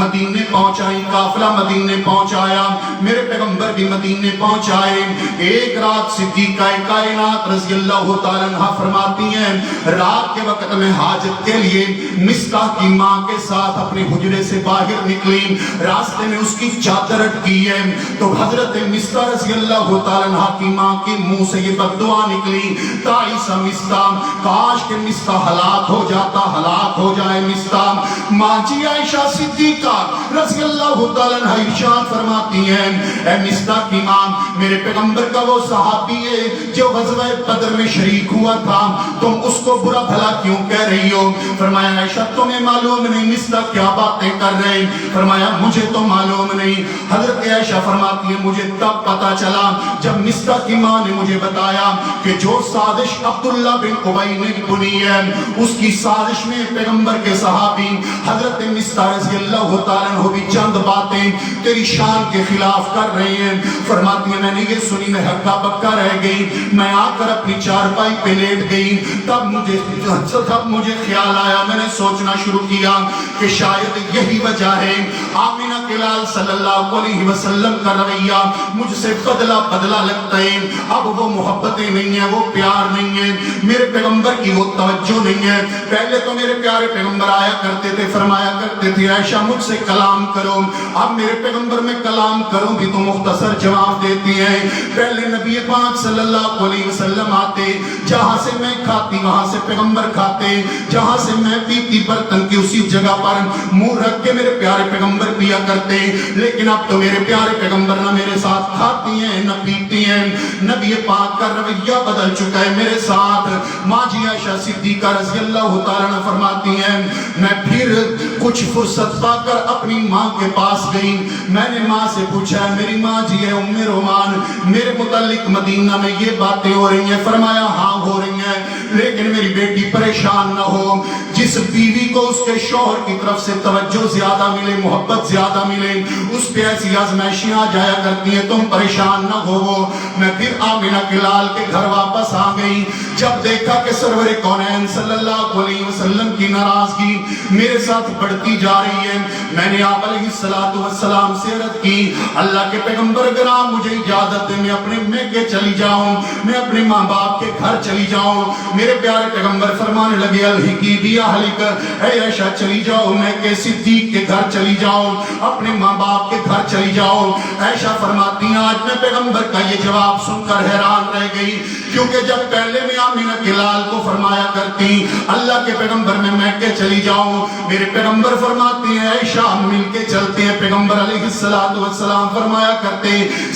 مدینے پہنچائی، قافلہ مدینے پہنچایا، میرے پیغمبر بھی مدینے پہنچائے۔ ایک رات صدیقہ کائنات رضی اللہ تعالیٰ عنہ فرماتی ہیں رات کے وقت میں حاجت کے لیے مصطح کی ماں کے ساتھ اپنے حجرے سے باہر نکلی، راستے میں اس کی چادر اٹکی ہے تو حضرت مصطح رضی اللہ تعالیٰ عنہ کی ماں کے منہ سے یہ بددعا نکلی، تعیس مصطح، کاش کہ مصطح ہلاک ہو جاتا، ہلاک ہو جائے مصطح۔ ماں جی عائشہ صدیقہ رضی اللہ تعالیٰ عنہ ارشاد فرماتی ہیں اے مصطح کی ماں، میرے پیغمبر کا وہ صحابی ہے جو غزوہ بدر میں شریک ہوا تھا، تم اس کو برا بھلا کیوں کہہ رہی ہو؟ فرمایا عائشہ تمہیں معلوم نہیں مصطح کیا باتیں کر رہے ہیں؟ فرمایا مجھے تو معلوم نہیں۔ حضرت عائشہ فرماتی ہے مجھے تب پتا چلا جب مصطح کی ماں نے مجھے بتایا کہ جو سازش عبداللہ بن ابی نے بنی ہے اس کی سازش میں پیغمبر کے صحابی حضرت مصطح رضی اللہ تعالیٰ عنہ بھی چند باتیں تیری شان کے خلاف کر رہے ہیں۔ فرماتی ہے میں نے یہ سنی، میں ہکا بکا رہ گئی، میں آ کر اپنی چارپائی پہ لیٹ گئی، تب مجھے خیال آیا، میں نے سوچنا شروع کیا کہ شاید یہی وجہ ہے آمینہ کے لال صلی اللہ علیہ وسلم کا رویہ مجھ سے بدلا لگتا ہے، اب وہ محبتیں نہیں ہیں، وہ پیار نہیں ہے، میرے پیغمبر کی وہ توجہ نہیں ہے۔ پہلے تو میرے پیارے پیغمبر آیا کرتے تھے، فرمایا کرتے تھے عائشہ مجھ سے کلام کرو، اب میرے پیغمبر میں کلام کروں بھی تو مختصر جواب دیتی ہیں۔ پہلے نبی پاک صلی اللہ علیہ وسلم آتے، جہاں سے میں کھاتی وہاں سے پیغمبر کھاتے، جہاں سے میں پیتی برتن کی اسی جگہ پر منہ رکھ کے میرے پیارے پیغمبر پیا کرتے، لیکن اب تو میرے پیارے پیغمبر نہ میرے ساتھ کھاتی ہیں نہ پیتی ہیں، نبی پاک کا رویہ بدل چکا ہے میرے ساتھ۔ ماں جی عائشہ صدیقہ رضی اللہ تعالیٰ عنہ فرماتی ہیں میں پھر کچھ فرصت پا کر اپنی ماں کے پاس گئی، میں نے ماں سے پوچھا میری ماں جی ہے ام رومان، میرے متعلق مدینہ میں یہ باتیں ہو رہی ہیں؟ فرمایا ہاں ہو رہی ہیں، لیکن میری بیٹی پریشان نہ ہو، جس بیوی کو اس کے شوہر کی طرف سے توجہ زیادہ ملے، محبت زیادہ ملے، اس پہ ایسی آزمائشیں آ جایا کرتی ہیں، تم پریشان نہ ہو۔ میں پھر آمینہ کے لال کے گھر واپس آ گئی، جب دیکھا کہ سرور کونین صلی اللہ علیہ وسلم کی ناراضگی میرے ساتھ بڑھتی جا رہی ہے، میں نے آپ علیہ السلام سے عرض کی اللہ کے پیغمبر گرام مجھے اجازت دے میں اپنے میکے چلی جاؤں، میں اپنے ماں باپ کے گھر چلی جاؤں۔ میرے پیارے پیغمبر فرمانے لگے الحقی بی اہلک، اے عائشہ چلی جاؤ، میکے صدیق کے گھر چلی جاؤ، اپنے ماں باپ کے گھر چلی جاؤ۔ عائشہ فرماتی ہیں آج میں پیغمبر کا یہ جواب سن کر حیران رہ گئی، کیونکہ جب پہلے میں آمینہ کے لال کو فرمایا کرتی اللہ کے پیغمبر میں میکے چلی جاؤں، میرے پیغمبر فرماتی ہیں عائشہ مل کے چلتے ہیں، پیغمبر علیہ السلام فرمایا کرتے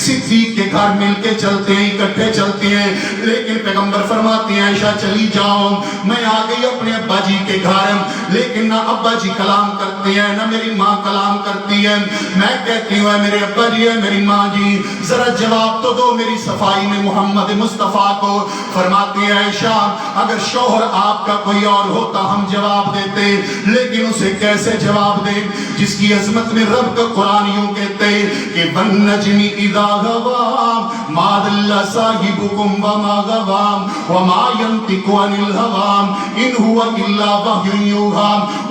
صدیق کے گھر مل کے چلتے ہیں، اکٹھے چلتے ہیں، لیکن پیغمبر فرماتی ہیں عائشہ چلی جاؤ، میں آ گئی اپنے ابا جی کے گھر، لیکن نہ ابا جی کلام کرتے ہیں نہ میری ماں کلام کرتی ہے، میں کہتی ہوں میرے ابا جی ہے میری ماں جی ذرا جواب تو دو میری صفائی میں محمد مصطفیٰ کو۔ فرماتی ہے عائشہ اگر شوہر آپ کا کوئی اور ہوتا ہم جواب دیتے، لیکن اسے کیسے جواب دیں جس کی عظمت میں رب کا قرآن یوں کہتے کہ وَالنَّجْمِ إِذَا هَوَىٰ مَا ضَلَّ صَاحِبُكُمْ وَمَا غَوَىٰ وَمَا يَنطِقُ عَنِ الْهَوَىٰ إِنْ هُوَ إِلَّا وَحْيٌ يُوحَىٰ۔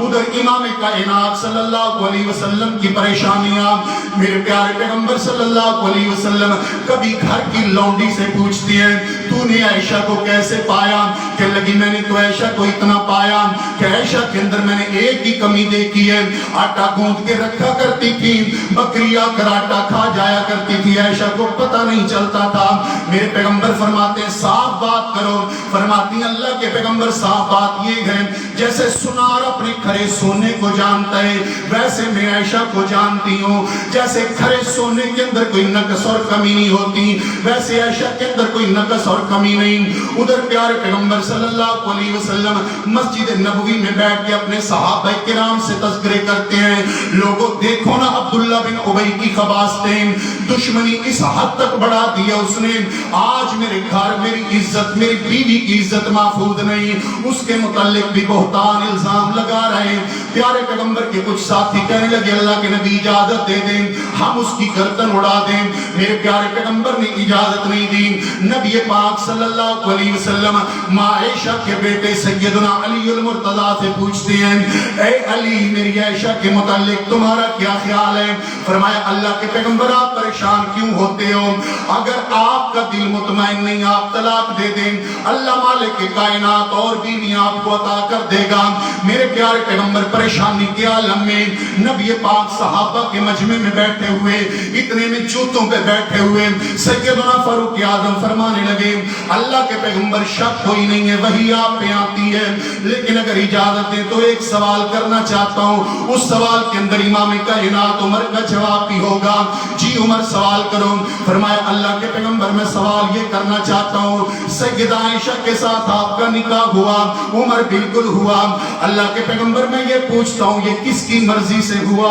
ادھر امام کائنات صلی اللہ علیہ وسلم کی پریشانیاں، میرے پیارے پیغمبر صلی اللہ علیہ وسلم کبھی گھر کی لونڈی سے پوچھتی ہیں تو نے عائشہ کو کیسے پایا؟ کہ لگی میں نے تو عائشہ کو اتنا پایا کہ عائشہ کے اندر میں نے ایک ہی کمی دیکھی ہے، آٹا گوندھ کے رکھا کرتی تھی، بکری آ کر آٹا کھا جایا کرتی تھی، عائشہ کو پتہ نہیں چلتا تھا۔ میرے پیغمبر فرماتے ہیں صاف بات کرو، فرماتی ہیں اللہ کے پیغمبر صاف بات یہ ہے جیسے سنار اپنے کھرے سونے کو جانتا ہے ویسے میں عائشہ کو جانتی ہوں، جیسے کھرے سونے کے اندر کوئی نقص اور کمی نہیں ہوتی ویسے عائشہ کے اندر کوئی نقص اور کمی نہیں۔ ادھر پیارے پیغمبر صلی اللہ علیہ وسلم مسجد نبوی میں بیٹھ کے اپنے صحابہ کرام سے تذکرے کرتے ہیں، لوگوں دیکھو نا عبداللہ بن ابی کی خباستیں، دشمنی اس حد تک بڑھا دیا اس نے، آج میرے گھر میری عزت میری بیوی کی عزت محفوظ نہیں، اس کے متعلق بھی بہتان الزام لگا رہے ہیں۔ پیارے پیغمبر کے کچھ ساتھی کہنے لگے اللہ کے نبی اجازت دے دیں ہم اس کی گردن اڑا دیں، میرے پیارے پیغمبر نے اجازت نہیں دی۔ نبی پاک صلی اللہ علیہ وسلم ماں عائشہ کے بیٹے سیدنا علی المرتضی سے پوچھتے ہیں اے علی میری عائشہ کے متعلق تمہارا کیا خیال ہے؟ فرمایا اللہ کے پیغمبر آپ پریشان کیوں ہوتے ہو؟ اگر آپ کا دل مطمئن نہیں آپ طلاق دے دیں اللہ مالک کائنات اور بیوی آپ کو عطا کر دے گا۔ میرے پیارے پیغمبر پریشانی کے عالم میں نبی پاک صحابہ کے مجمع میں بیٹھے ہوئے اتنے میں جوتوں پہ بیٹھے ہوئے سیدنا فاروق اعظم فرمانے لگے اللہ کے پیغمبر شک کوئی نہیں ہے وہی آپ پہ آتی ہے لیکن اگر اجازت دیں تو ایک سوال کرنا چاہتا ہوں، اس سوال کے اندر امام کائنات عمر کا جواب بھی ہوگا۔ جی عمر سوال کرو۔ فرمایا اللہ کے پیغمبر میں سوال یہ کرنا چاہتا ہوں سیدہ عائشہ کے ساتھ آپ کا نکاح ہوا؟ عمر بالکل ہوا۔ اللہ کے پیغمبر میں یہ پوچھتا ہوں یہ کس کی مرضی سے ہوا؟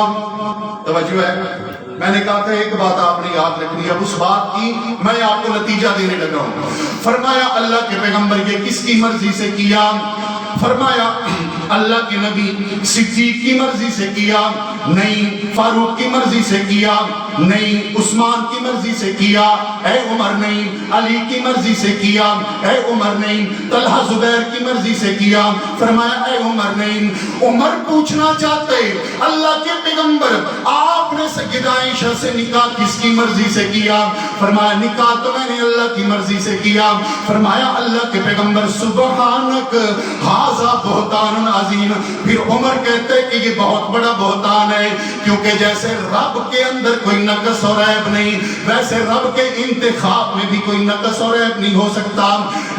توجہ ہے، میں نے کہا تھا ایک بات آپ نے یاد رکھنی ہے، اب اس بات کی میں آپ کو نتیجہ دینے لگا ہوں۔ فرمایا اللہ کے پیغمبر یہ کس کی مرضی سے کیا؟ فرمایا اللہ کے نبی صدیق کی مرضی سے کیا؟ نہیں۔ فاروق کی مرضی سے کیا؟ نہیں۔ عثمان کی مرضی سے کیا؟ اے عمر نہیں۔ علی کی مرضی سے کیا؟ اے عمر نہیں۔ طلحہ زبیر کی مرضی سے کیا؟ فرمایا اے عمر نہیں۔ عمر پوچھنا چاہتے اللہ کے پیغمبر آپ نے سیدہ عائشہ سے نکاح کس کی مرضی سے کیا؟ فرمایا نکاح تو میں نے اللہ کی مرضی سے کیا۔ فرمایا اللہ کے پیغمبر سبحانک ھذا بہتان عظیم۔ پھر عمر کہتے کہ یہ بہت بڑا بہتان ہے کیونکہ جیسے رب کے اندر کوئی نقص اور عیب نہیں ویسے رب کے انتخاب میں بھی کوئی نقص اور عیب نہیں ہو سکتا۔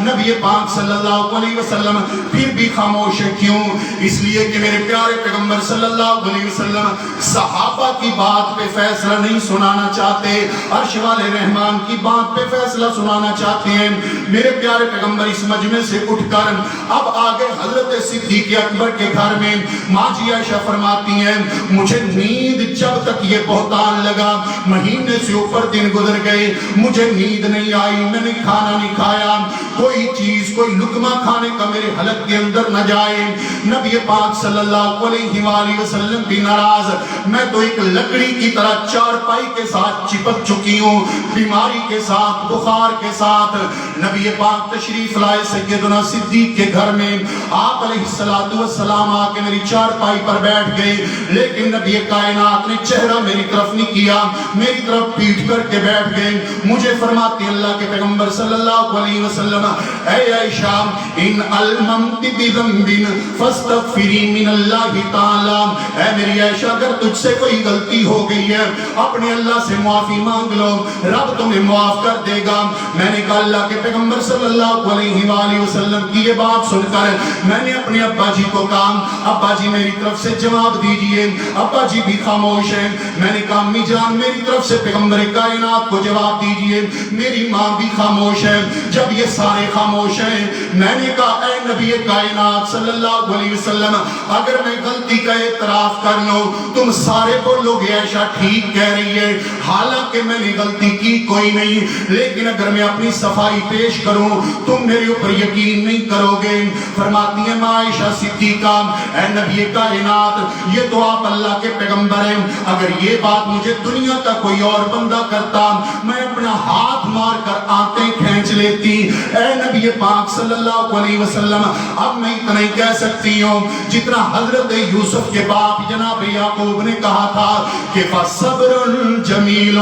نبی پاک صلی اللہ علیہ وسلم پھر بھی خاموش ہے، کیوں؟ اس لیے کہ میرے پیارے پیغمبر صلی اللہ علیہ وسلم صحابہ کی بات پہ فیصلہ نہیں سنانا چاہتے، عرش والے رحمان کی بات پہ فیصلہ سنانا چاہتے ہیں۔ میرے پیارے پیغمبر اس مجمع سے اٹھ کر اب آگے حضرت صدیق اکبر کے گھر میں ماں جی عائشہ فرماتی ہیں مجھے نیند جب تک یہ بہتان لگا مہینے سے اوپر دن گزر گئے مجھے نیند نہیں آئی، میں نے کھانا نہیں کھایا، کوئی چیز کوئی لقمہ کھانے کا میرے حلق کے اندر نہ جائے۔ نبی پاک صلی اللہ علیہ وآلہ وسلم بھی ناراض، میں تو ایک لکڑی کی طرح چارپائی کے ساتھ چپک چکی ہوں، بیماری کے ساتھ بخار کے ساتھ۔ نبی پاک تشریف لائے سیدنا صدیق کے گھر میں، آپ علیہ السلام آ کے میری چارپائی پر بیٹھ گئے لیکن نبی کائنات نے چہرہ میری طرف نہیں کیا، میری طرف پیٹھ کر کے بیٹھ گئے۔ مجھے فرماتے اللہ کے پیغمبر صلی اللہ علیہ وسلم اے عائشہ ان الممت بذنب فاستغفری من اللہ تعالی، اے میری عائشہ اگر تجھ سے کوئی غلطی ہو گئی ہے اپنے اللہ سے معافی مانگ لو، رب تمہیں معاف کر دے گا۔ میں نے کہا اللہ کے پیغمبر صلی اللہ علیہ وآلہ وسلم کی یہ بات سن کر میں نے اپنے ابا جی کو کہا ابا جی میری طرف سے جواب دیجئے، ابا جی بھی خاموش ہیں۔ میں نے کہا امی جان میری طرف سے پیغمبر کائنات کو جواب دیجئے، میری ماں بھی خاموش ہے۔ جب یہ سارے خاموش ہیں میں نے کہا اے نبی کائنات صلی اللہ علیہ وسلم اگر میں غلطی کا اعتراف کر لوں تم سارے بولو گے عائشہ ٹھیک کہہ رہی ہے، حالانکہ میں نے غلطی کی کوئی نہیں، لیکن اگر میں اپنی صفائی پیش کروں تم میرے اوپر یقین نہیں کرو گے۔ فرماتی ہیں ماں عائشہ صدیقہ اے نبی کائنات یہ تو آپ اللہ کے پیغمبر پیغمبر ہیں، اگر یہ بات مجھے دنیا کا کوئی اور بندہ کرتا میں اپنا ہاتھ مار کر آنکھیں کھینچ لیتی۔ اے نبی پاک صلی اللہ علیہ وسلم، اب میں اتنا ہی کہہ سکتی ہوں جتنا حضرت یوسف کے باپ جناب یعقوب نے کہا تھا کہ فَصَبْرٌ جَمِيلٌ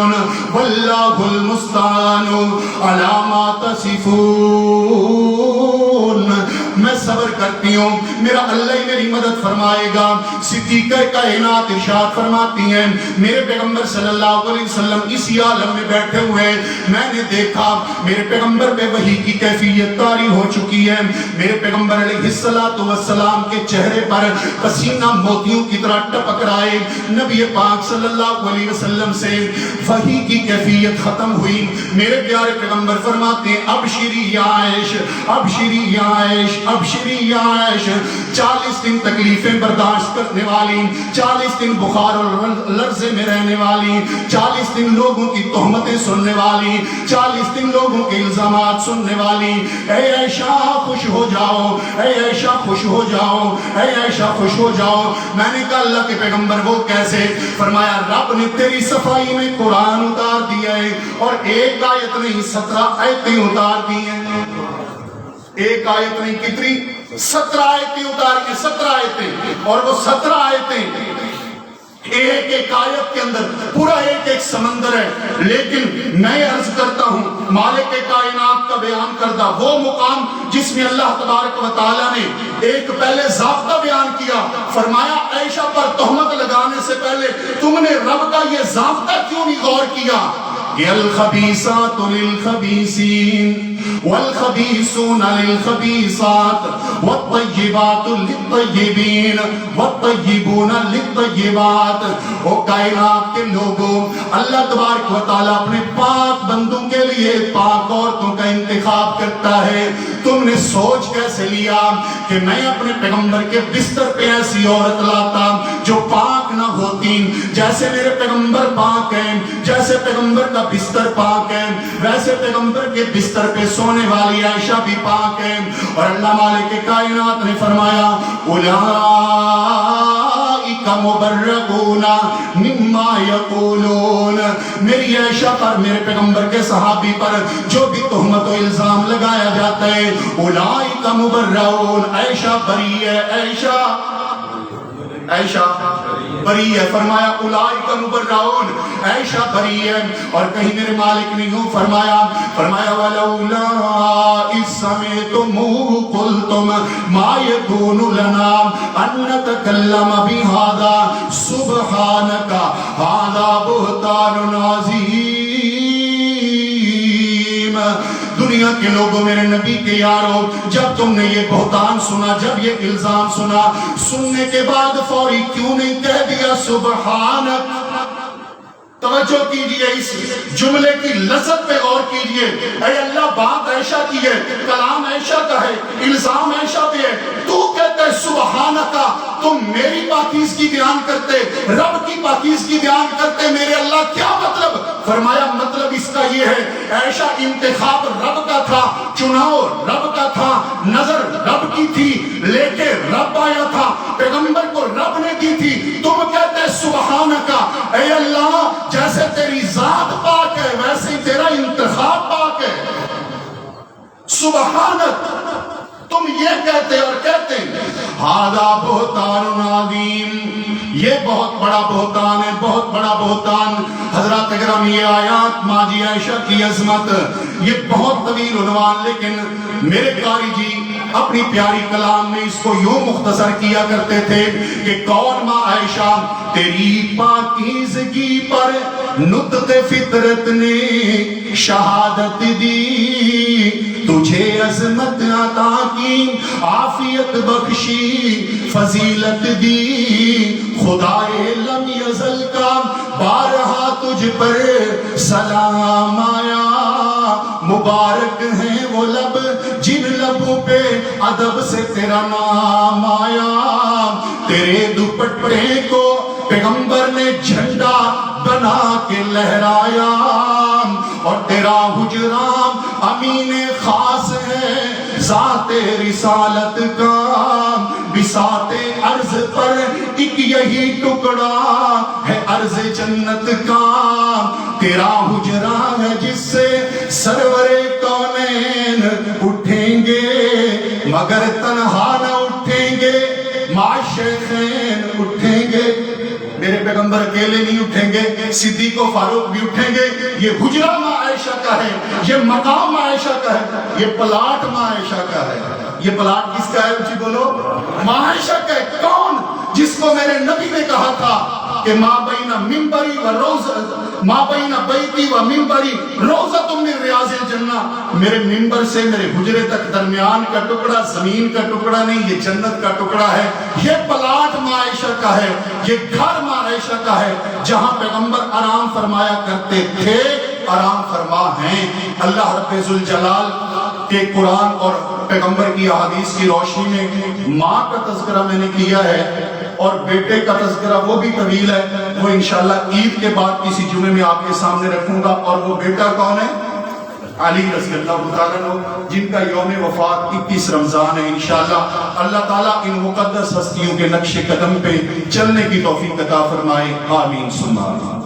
وَاللَّهُ الْمُسْتَعَانُ عَلَىٰ مَا تَصِفُونَ، میں صبر کرتی ہوں، میرا اللہ ہی میری مدد فرمائے گا۔ صدیقہ کائنات ارشاد فرماتی ہیں میرے پیغمبر صلی اللہ علیہ وسلم اسی عالم میں بیٹھے ہوئے میں نے دیکھا میرے پیغمبر پہ وحی کی کیفیت طاری ہو چکی ہے۔ میرے پیغمبر علیہ السلام کے چہرے پر پسینہ موتیوں کی طرح ٹپک رہا ہے۔ نبی پاک صلی اللہ علیہ وسلم سے وحی کی کیفیت ختم ہوئی۔ میرے پیارے پیغمبر فرماتے ہیں ابشری یا عائش، ابشری یا عائش، ابشری یا عائش۔ 40 دن تکلیفیں برداشت کرنے والی، 40 دن بخار اور لرزے میں رہنے والی، 40 دن لوگوں کی تہمتیں سننے والی، 40 دن لوگوں کے الزامات سننے والی، اے عائشہ خوش ہو جاؤ، اے عائشہ خوش ہو جاؤ، اے عائشہ خوش ہو جاؤ۔ میں نے کہا اللہ کے پیغمبر وہ کیسے؟ فرمایا رب نے تیری صفائی میں قرآن اتار دیا ہے، اور ایک آیت نہیں 17 آیتیں اتار دی ہیں۔ ایک آیت نہیں کتنی؟ 17 آیتیں اتار کے 17 آیتیں، اور وہ 17 آیتیں ایک ایک آیت کے اندر پورا ایک ایک سمندر ہے۔ لیکن میں عرض کرتا ہوں مالک کائنات کا بیان کردہ وہ مقام جس میں اللہ تبارک و تعالیٰ نے ایک پہلے ضابطہ بیان کیا، فرمایا عائشہ پر تہمت لگانے سے پہلے تم نے رب کا یہ ضابطہ کیوں نہیں غور کیا کہ الخبیثات للخبیثین والخبیثون للخبیثات والطیبات للطیبین والطیبون للطیبات۔ وہ کائنات کے لوگوں، اللہ تبارک و تعالیٰ اپنے پاک بندوں کے لیے پاک عورتوں کا انتخاب کرتا ہے۔ تم نے سوچ کیسے لیا کہ میں اپنے پیغمبر کے بستر پہ ایسی عورت لاتا جو پاک نہ ہوتی؟ جیسے میرے پیغمبر پاک ہیں، جیسے پیغمبر کا بستر پاک ہے، ویسے پیغمبر کے بستر پہ سونے والی عائشہ بھی پاک ہے۔ اور اللہ مالک کائنات نے فرمایا اولئک مبرؤون مما یقولون، میری عائشہ پر، میرے پیغمبر کے صحابی پر جو بھی تہمت و الزام لگایا جاتا ہے اولئک مبرؤون، عائشہ بری ہے، عائشہ بری ہے۔ فرمایا اولئک مبرؤون، عائشہ بری ہے۔ اور کہیں میرے مالک نے یوں فرمایا ولولا اذ سمعتموه قلتم ما يكون لنا ان نتكلم بهذا سبحانك هذا بهتان عظیم۔ دنیا کے لوگوں، میرے نبی کے یاروں، جب تم نے یہ بہتان سنا، جب یہ الزام سنا، سننے کے بعد فوری کیوں نہیں کہہ دیا سبحانک؟ توجہ کیجئے، اس جملے کی لذت پہ غور کیجئے۔ اے اللہ، بات عائشہ کی ہے، کلام عائشہ کا ہے، الزام عائشہ پہ ہے، تو کہتا ہے سبحانکا، تم میری پاکیزگی بیان کرتے، رب کی پاکیزگی بیان کرتے، میرے اللہ کیا مطلب؟ فرمایا مطلب اس کا یہ ہے عائشہ انتخاب رب کا تھا، چناؤ رب کا تھا، نظر رب کی تھی، لے کے رب آیا تھا، پیغمبر کو رب نے دی تھی، تم کہتے سبحانکا، اے اللہ جیسے تیری ذات پاک ہے ویسے ہی تیرا انتخاب پاک ہے، سبحانک، تم یہ کہتے اور کہتے ھذا بہتان عظیم، یہ بہت بڑا بہتان ہے، بہت بڑا بہتان۔ حضرات اکرام، یہ آیات ماجی عائشہ کی عظمت، یہ بہت طویل عنوان، لیکن میرے قاری جی اپنی پیاری کلام میں اس کو یوں مختصر کیا کرتے تھے کہ کون ماں عائشہ تیری پاکیزگی پر نطق فطرت نے شہادت دی، تجھے عظمت عطا کی، عافیت بخشی، فضیلت دی، خدائے لم یزل کا بارہا تجھ پر سلام آیا، مبارک ہیں وہ لب جن لبوں پہ ادب سے تیرا نام آیا، تیرے دوپٹے کو پیغمبر نے جھنڈا بنا کے لہرایا، اور تیرا حجرام امین خاص ہے ذات رسالت کا، بساط عرض پر ایک یہی ٹکڑا عرض جنت کا تیرا حجرا ہے جس سے سرور کونین اٹھیں گے مگر تنہا نہ اٹھیں گے، معاشقین اٹھیں گے۔ میرے پیغمبر اکیلے نہیں اٹھیں گے، صدیق و فاروق بھی اٹھیں گے۔ یہ حجرہ ماں عائشہ کا ہے، یہ مقام ماں عائشہ کا ہے، یہ پلاٹ ماں عائشہ کا ہے۔ یہ پلاٹ کس کا ہے؟ اچھی بولو، ماں عائشہ کا ہے۔ کون؟ جس کو میرے نبی نے کہا تھا کہ ما بین منبری و روزہ، ما بین بیتی و منبری روزۃ من ریاض الجنہ، میرے منبر سے میرے حجرے تک درمیان کا ٹکڑا زمین کا ٹکڑا نہیں، یہ جنت کا ٹکڑا ہے۔ یہ پلاٹ ماں عائشہ کا ہے، یہ گھر ماں عائشہ کا ہے، جہاں پیغمبر آرام فرمایا کرتے تھے، آرام فرما ہیں۔ اللہ رب ذوالجلال کے قرآن اور پیغمبر کی احادیث کی روشنی میں ماں کا تذکرہ میں نے کیا ہے، اور بیٹے کا تذکرہ وہ بھی طویل ہے، وہ انشاءاللہ عید کے بعد کسی جمعے میں آپ کے سامنے رکھوں گا۔ اور وہ بیٹا کون ہے؟ علی رضی اللہ تعالیٰ عنہ، جن کا یوم وفات 21 رمضان ہے۔ انشاءاللہ اللہ تعالیٰ ان مقدس ہستیوں کے نقش قدم پہ چلنے کی توفیق عطا فرمائے، آمین ثم آمین۔